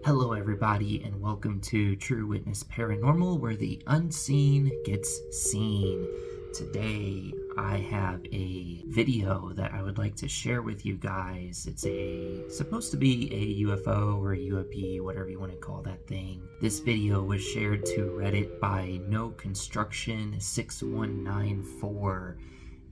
Hello, everybody, and welcome to True Witness Paranormal, where the unseen gets seen. Today, I have a video that I would like to share with you guys. It's supposed to be a UFO or a UAP, whatever you want to call that thing. This video was shared to Reddit by No Construction 6194,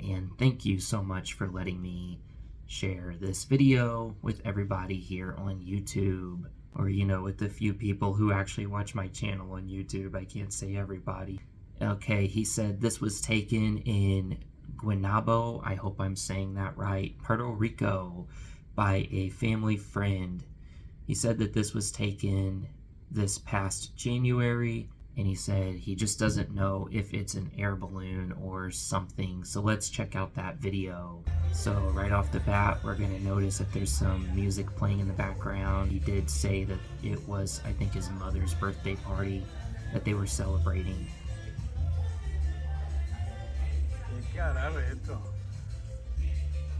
and thank you so much for letting me share this video with everybody here on YouTube. Or, with the few people who actually watch my channel on YouTube. I can't say everybody. Okay, he said this was taken in Guaynabo, I hope I'm saying that right, Puerto Rico, by a family friend. He said that this was taken this past January, and he said he just doesn't know if it's an air balloon or something. So let's check out that video. So right off the bat, we're going to notice that there's some music playing in the background. He did say that it was, I think, his mother's birthday party that they were celebrating.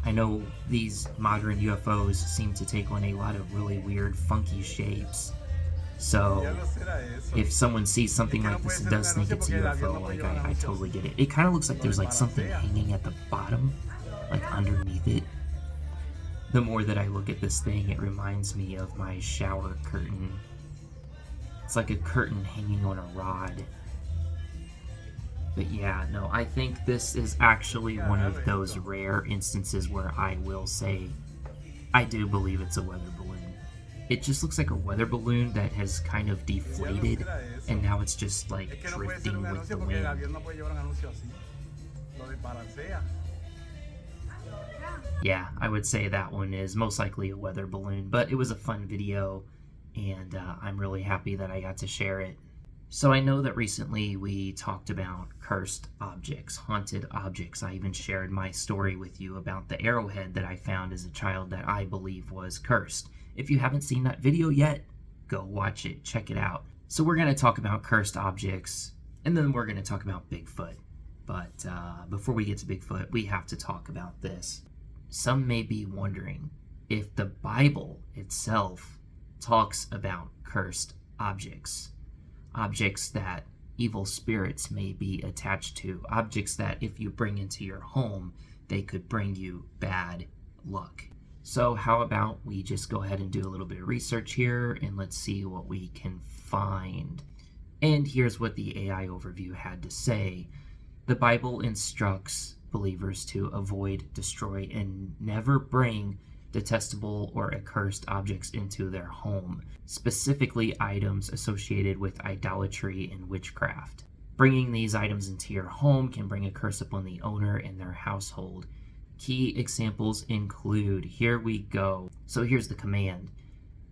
I know these modern UFOs seem to take on a lot of really weird, funky shapes. So if someone sees something like this and does think it's a UFO, like I totally get it. It kind of looks like there's like something hanging at the bottom, like underneath it. The more that I look at this thing, it reminds me of my shower curtain. It's like a curtain hanging on a rod. But yeah, no, I think this is actually one of those rare instances where I will say I do believe it's a weather balloon. It just looks like a weather balloon that has kind of deflated, and now it's just like drifting with the wind. Yeah, I would say that one is most likely a weather balloon, but it was a fun video, and I'm really happy that I got to share it. So I know that recently we talked about cursed objects, haunted objects. I even shared my story with you about the arrowhead that I found as a child that I believe was cursed. If you haven't seen that video yet, go watch it, check it out. So we're going to talk about cursed objects, and then we're going to talk about Bigfoot. But before we get to Bigfoot, we have to talk about this. Some may be wondering if the Bible itself talks about cursed objects. Objects that evil spirits may be attached to. Objects that if you bring into your home, they could bring you bad luck. So how about we just go ahead and do a little bit of research here and let's see what we can find. And here's what the AI overview had to say. The Bible instructs believers to avoid, destroy, and never bring detestable or accursed objects into their home, specifically items associated with idolatry and witchcraft. Bringing these items into your home can bring a curse upon the owner and their household. Key examples include, here we go. So here's the command.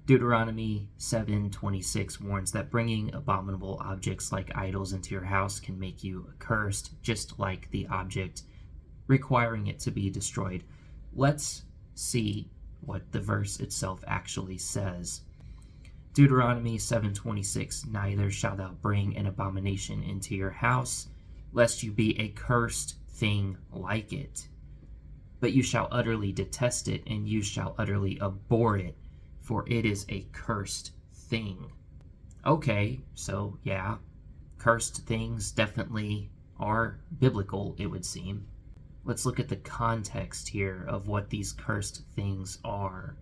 Deuteronomy 7:26 warns that bringing abominable objects like idols into your house can make you accursed, just like the object, requiring it to be destroyed. Let's see what the verse itself actually says. Deuteronomy 7:26, neither shalt thou bring an abomination into your house, lest you be a cursed thing like it. But you shall utterly detest it, and you shall utterly abhor it, for it is a cursed thing. Okay, so yeah, cursed things definitely are biblical, it would seem. Let's look at the context here of what these cursed things are.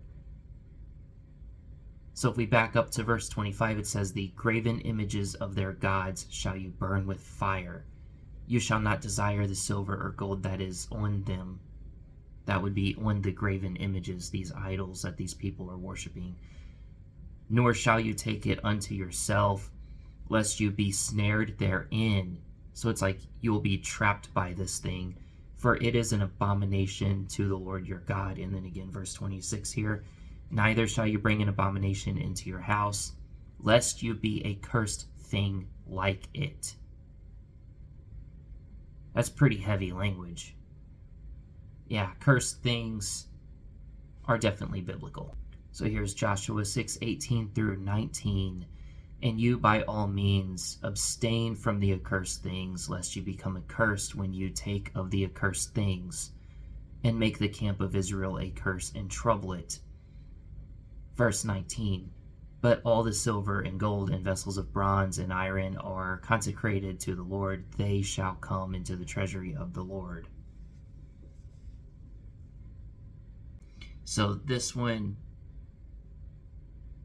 So if we back up to verse 25, it says, the graven images of their gods shall you burn with fire. You shall not desire the silver or gold that is on them. That would be on the graven images, these idols that these people are worshiping. Nor shall you take it unto yourself, lest you be snared therein. So it's like you will be trapped by this thing, for it is an abomination to the Lord your God. And then again, verse 26 here, neither shall you bring an abomination into your house, lest you be a cursed thing like it. That's pretty heavy language. Yeah, cursed things are definitely biblical. So here's Joshua 6:18 through 19. And you by all means abstain from the accursed things, lest you become accursed when you take of the accursed things, and make the camp of Israel a curse and trouble it. Verse 19, But all the silver and gold and vessels of bronze and iron are consecrated to the Lord. They shall come into the treasury of the Lord. So this one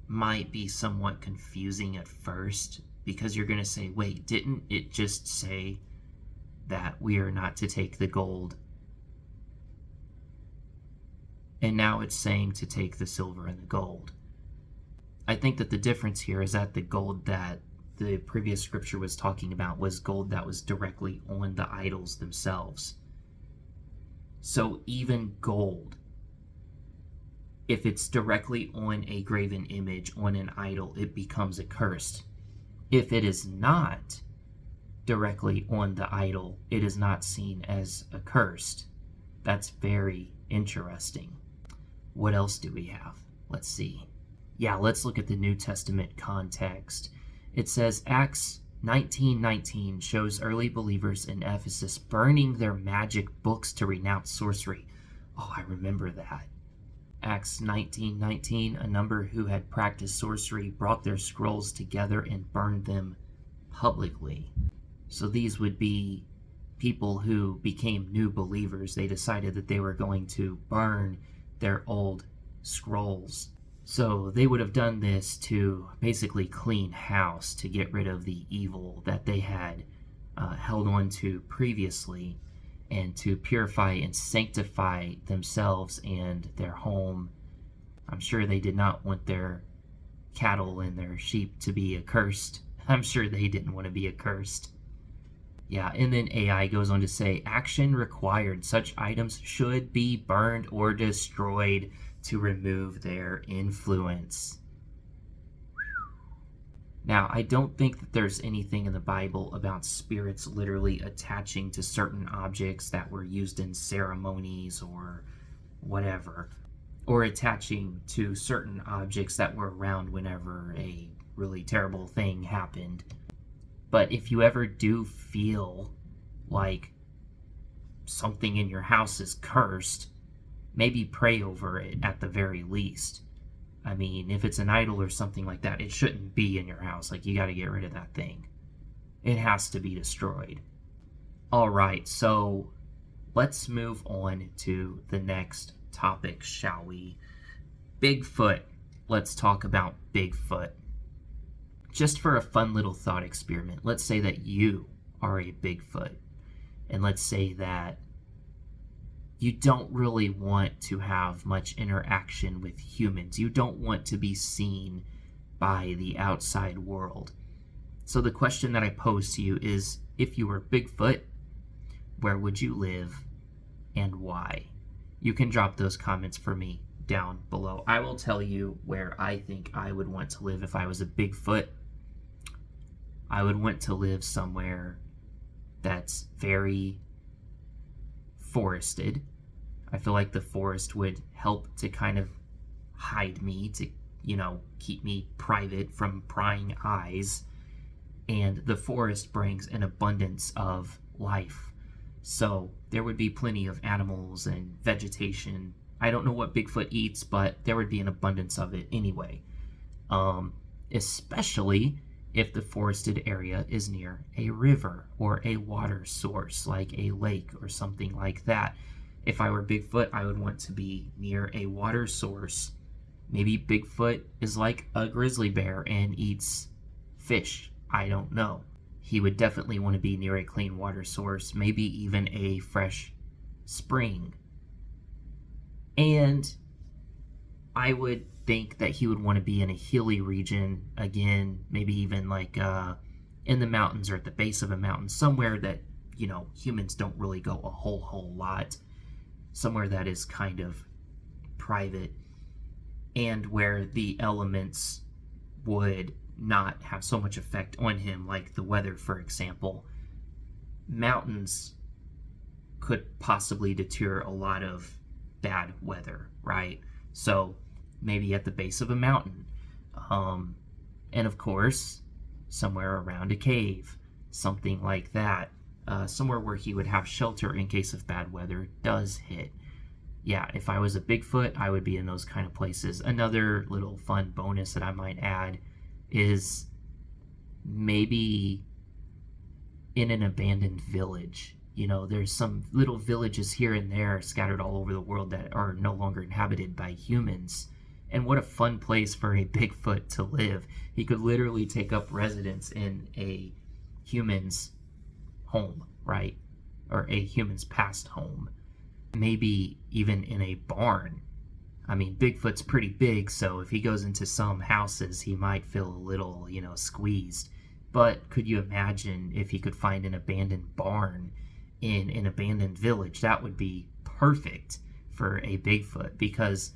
might be somewhat confusing at first, because you're going to say, wait, didn't it just say that we are not to take the gold? And now it's saying to take the silver and the gold. I think that the difference here is that the gold that the previous scripture was talking about was gold that was directly on the idols themselves. So even gold, if it's directly on a graven image, on an idol, it becomes accursed. If it is not directly on the idol, it is not seen as accursed. That's very interesting. What else do we have? Let's see. Yeah, let's look at the New Testament context. It says Acts 19:19 shows early believers in Ephesus burning their magic books to renounce sorcery. Oh, I remember that. Acts 19:19, a number who had practiced sorcery brought their scrolls together and burned them publicly. So these would be people who became new believers. They decided that they were going to burn their old scrolls. So they would have done this to basically clean house, to get rid of the evil that they had held on to previously, and to purify and sanctify themselves and their home. I'm sure they did not want their cattle and their sheep to be accursed. I'm sure they didn't want to be accursed. Yeah, and then AI goes on to say, action required. Such items should be burned or destroyed to remove their influence. Now, I don't think that there's anything in the Bible about spirits literally attaching to certain objects that were used in ceremonies or whatever, or attaching to certain objects that were around whenever a really terrible thing happened. But if you ever do feel like something in your house is cursed, maybe pray over it at the very least. I mean, if it's an idol or something like that, it shouldn't be in your house. Like, you got to get rid of that thing. It has to be destroyed. All right, so let's move on to the next topic, shall we? Bigfoot. Let's talk about Bigfoot. Just for a fun little thought experiment, let's say that you are a Bigfoot. And let's say that you don't really want to have much interaction with humans. You don't want to be seen by the outside world. So the question that I pose to you is, if you were Bigfoot, where would you live and why? You can drop those comments for me down below. I will tell you where I think I would want to live if I was a Bigfoot. I would want to live somewhere that's very forested. I feel like the forest would help to kind of hide me, to, keep me private from prying eyes. And the forest brings an abundance of life. So there would be plenty of animals and vegetation. I don't know what Bigfoot eats, but there would be an abundance of it anyway. Especially if the forested area is near a river or a water source, like a lake or something like that. If I were Bigfoot, I would want to be near a water source. Maybe Bigfoot is like a grizzly bear and eats fish. I don't know. He would definitely want to be near a clean water source, maybe even a fresh spring. And I would think that he would want to be in a hilly region, again, maybe even like in the mountains or at the base of a mountain, somewhere that, humans don't really go a whole lot, somewhere that is kind of private, and where the elements would not have so much effect on him, like the weather, for example. Mountains could possibly deter a lot of bad weather, right? So maybe at the base of a mountain, and of course somewhere around a cave, something like that, somewhere where he would have shelter in case of bad weather does hit. yeah, if I was a Bigfoot, I would be in those kind of places. Another little fun bonus that I might add is maybe in an abandoned village. You know, there's some little villages here and there scattered all over the world that are no longer inhabited by humans. And what a fun place for a Bigfoot to live. He could literally take up residence in a human's home, right? Or a human's past home. Maybe even in a barn. I mean, Bigfoot's pretty big, so if he goes into some houses, he might feel a little, squeezed. But could you imagine if he could find an abandoned barn in an abandoned village? That would be perfect for a Bigfoot because,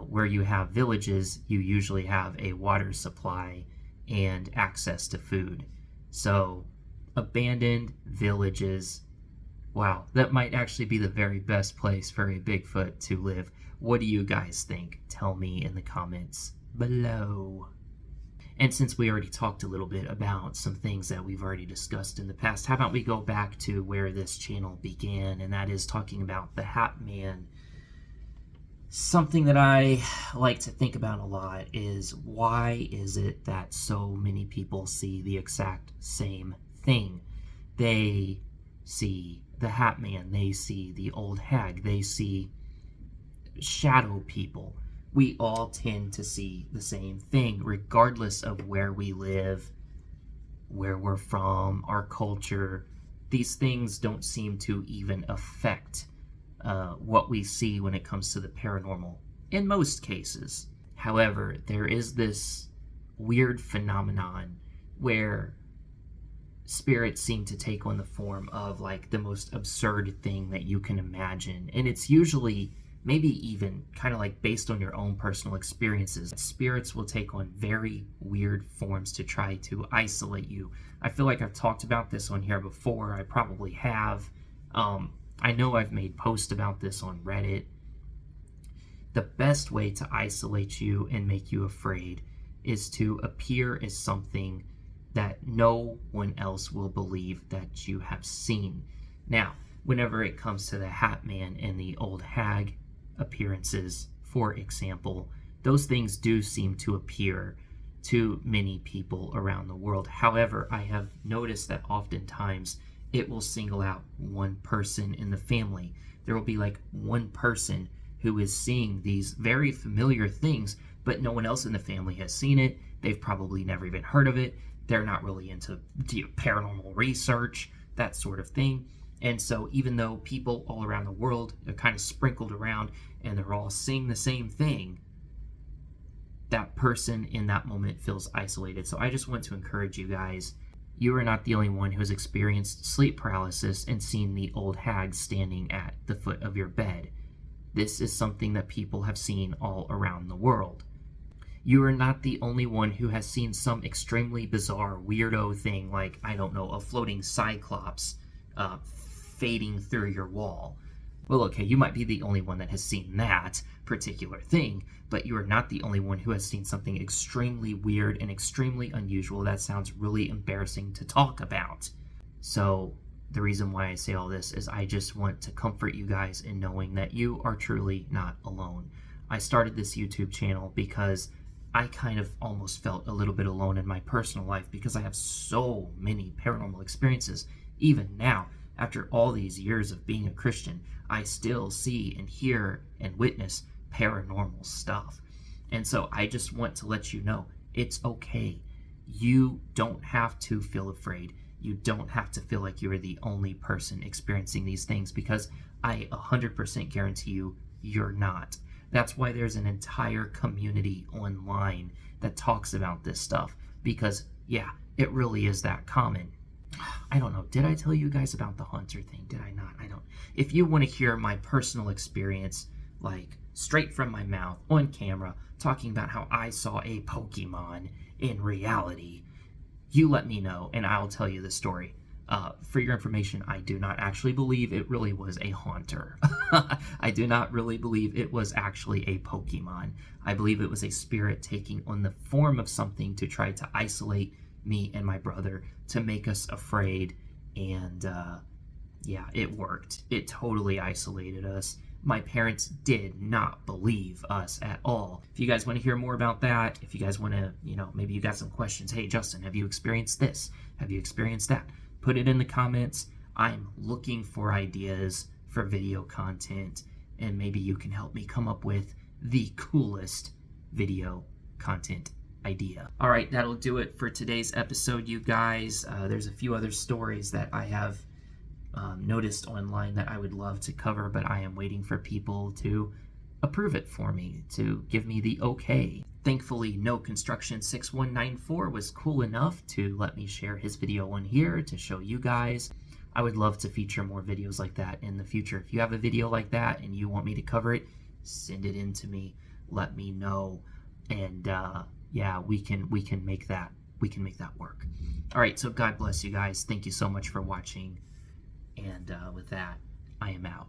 where you have villages, you usually have a water supply and access to food. So, abandoned villages, wow, that might actually be the very best place for a Bigfoot to live. What do you guys think? Tell me in the comments below. And since we already talked a little bit about some things that we've already discussed in the past, how about we go back to where this channel began, and that is talking about the Hat Man. Something that I like to think about a lot is why is it that so many people see the exact same thing? They see the Hat Man, they see the Old Hag, they see shadow people. We all tend to see the same thing, regardless of where we live, where we're from, our culture. These things don't seem to even affect what we see when it comes to the paranormal, in most cases. However, there is this weird phenomenon where spirits seem to take on the form of like the most absurd thing that you can imagine, and it's usually maybe even kind of like based on your own personal experiences. Spirits will take on very weird forms to try to isolate you. I feel like I've talked about this on here before. I probably have. I know I've made posts about this on Reddit. The best way to isolate you and make you afraid is to appear as something that no one else will believe that you have seen. Now, whenever it comes to the Hat Man and the Old Hag appearances, for example, those things do seem to appear to many people around the world. However, I have noticed that oftentimes it will single out one person in the family. There will be like one person who is seeing these very familiar things, but no one else in the family has seen it. They've probably never even heard of it. They're not really into paranormal research, that sort of thing. And so even though people all around the world are kind of sprinkled around and they're all seeing the same thing, that person in that moment feels isolated. So I just want to encourage you guys, you are not the only one who has experienced sleep paralysis and seen the Old Hag standing at the foot of your bed. This is something that people have seen all around the world. You are not the only one who has seen some extremely bizarre weirdo thing like, I don't know, a floating cyclops fading through your wall. Well, okay, you might be the only one that has seen that particular thing, but you are not the only one who has seen something extremely weird and extremely unusual that sounds really embarrassing to talk about. So the reason why I say all this is I just want to comfort you guys in knowing that you are truly not alone. I started this YouTube channel because I kind of almost felt a little bit alone in my personal life because I have so many paranormal experiences. Even now, after all these years of being a Christian, I still see and hear and witness paranormal stuff. And so I just want to let you know, it's okay. You don't have to feel afraid. You don't have to feel like you are the only person experiencing these things, because I 100% guarantee you, you're not. That's why there's an entire community online that talks about this stuff, because yeah, it really is that common. I don't know, did I tell you guys about the hunter thing? Did I not? I don't. If you want to hear my personal experience, like straight from my mouth on camera, talking about how I saw a Pokemon in reality, you let me know and I'll tell you the story. For your information, I do not actually believe it really was a haunter. I do not really believe it was actually a Pokemon. I believe it was a spirit taking on the form of something to try to isolate me and my brother, to make us afraid. And yeah, it worked. It totally isolated us. My parents did not believe us at all. If you guys want to hear more about that, if you guys want to, maybe you got some questions. Hey, Justin, have you experienced this? Have you experienced that? Put it in the comments. I'm looking for ideas for video content, and maybe you can help me come up with the coolest video content idea. All right, that'll do it for today's episode, you guys. There's a few other stories that I have noticed online that I would love to cover, but I am waiting for people to approve it for me, to give me the okay. Thankfully, No Construction 6194 was cool enough to let me share his video on here to show you guys. I would love to feature more videos like that in the future. If you have a video like that and you want me to cover it, send it in to me. Let me know, and yeah, we can make that work. All right, so God bless you guys. Thank you so much for watching. And with that, I am out.